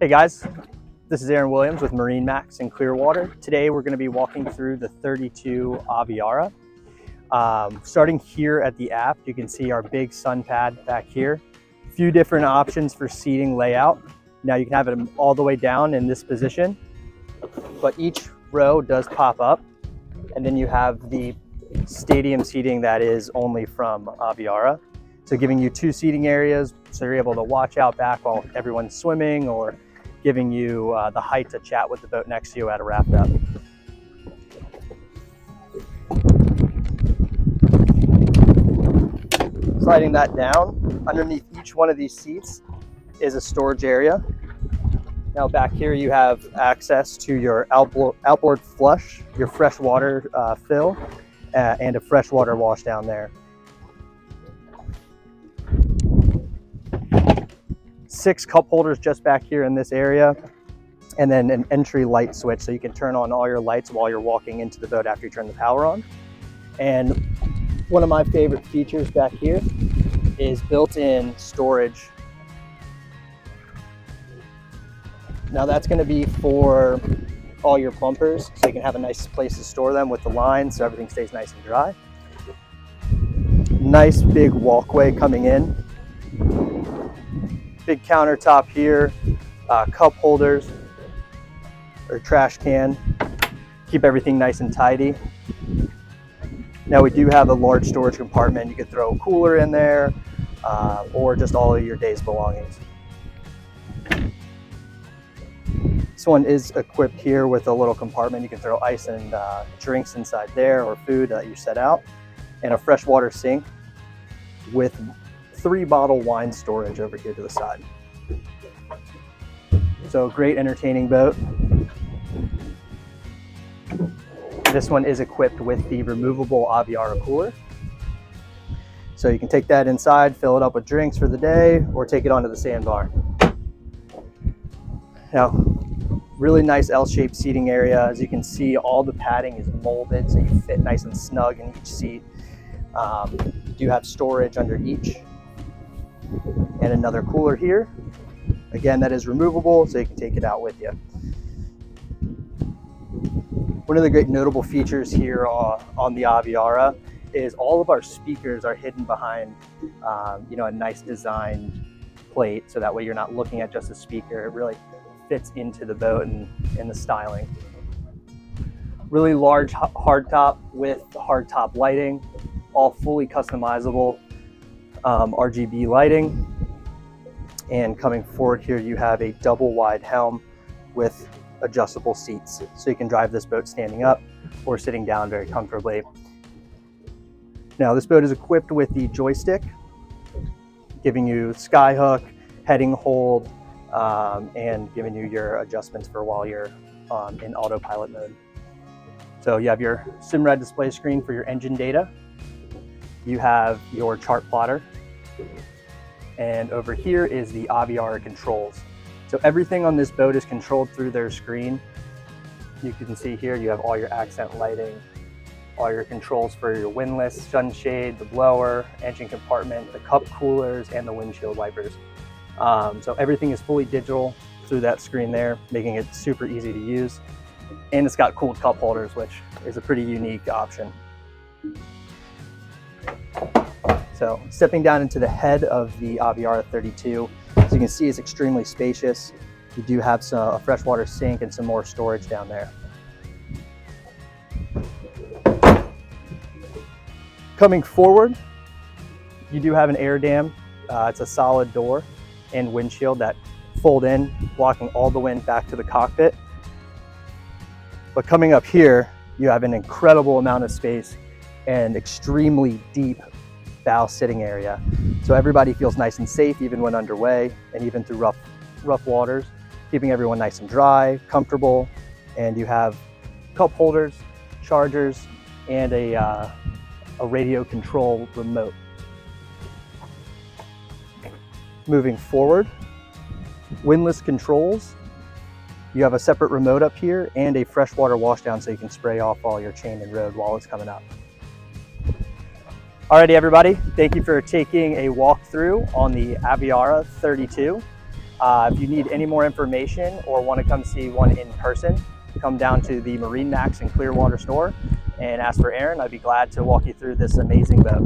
Hey guys, this is Aaron Williams with MarineMax in Clearwater. Today we're going to be walking through the 32 Aviara. Starting here at the aft, you can see our big sun pad back here. A few different options for seating layout. Now you can have it all the way down in this position, but each row does pop up, and then you have the stadium seating that is only from Aviara. So giving you two seating areas, so you're able to watch out back while everyone's swimming, or giving you the height to chat with the boat next to you at a raft up. Sliding that down, underneath each one of these seats is a storage area. Now back here you have access to your outboard flush, your freshwater fill, and a freshwater wash down there. 6 cup holders just back here in this area, and then an entry light switch so you can turn on all your lights while you're walking into the boat after you turn the power on. And one of my favorite features back here is built-in storage. Now that's going to be for all your bumpers, so you can have a nice place to store them with the line so everything stays nice and dry. Nice big walkway coming in. Big countertop here, cup holders or trash can, keep everything nice and tidy. Now we do have a large storage compartment. You could throw a cooler in there or just all of your day's belongings. This one is equipped here with a little compartment. You can throw ice and drinks inside there, or food that you set out, and a freshwater sink with 3-bottle wine storage over here to the side. So great entertaining boat. This one is equipped with the removable Aviara cooler. So you can take that inside, fill it up with drinks for the day, or take it onto the sandbar. Now, really nice L-shaped seating area. As you can see, all the padding is molded so you fit nice and snug in each seat. You do have storage under each. And another cooler here. Again, that is removable, so you can take it out with you. One of the great notable features here on the Aviara is all of our speakers are hidden behind a nice designed plate, so that way you're not looking at just a speaker. It really fits into the boat and in the styling. Really large hardtop with hardtop lighting, all fully customizable. RGB lighting, and coming forward here you have a double wide helm with adjustable seats, so you can drive this boat standing up or sitting down very comfortably. Now this boat is equipped with the joystick, giving you skyhook, heading hold, and giving you your adjustments for while you're in autopilot mode. So you have your SimRad display screen for your engine data. You have your chart plotter, and over here is the Aviara controls. So everything on this boat is controlled through their screen. You can see here you have all your accent lighting, all your controls for your windlass, sunshade, the blower, engine compartment, the cup coolers, and the windshield wipers. So everything is fully digital through that screen there, making it super easy to use. And it's got cooled cup holders, which is a pretty unique option. So stepping down into the head of the Aviara 32, as you can see, it's extremely spacious. You do have a freshwater sink and some more storage down there. Coming forward, you do have an air dam. It's a solid door and windshield that fold in, blocking all the wind back to the cockpit. But coming up here, you have an incredible amount of space and extremely deep bow sitting area, so everybody feels nice and safe even when underway and even through rough waters, keeping everyone nice and dry, comfortable. And you have cup holders, chargers, and a radio control remote. Moving forward, windlass controls. You have a separate remote up here and a freshwater washdown so you can spray off all your chain and rode while it's coming up. Alrighty everybody, thank you for taking a walk through on the Aviara 32. If you need any more information or want to come see one in person, come down to the MarineMax in Clearwater store and ask for Aaron. I'd be glad to walk you through this amazing boat.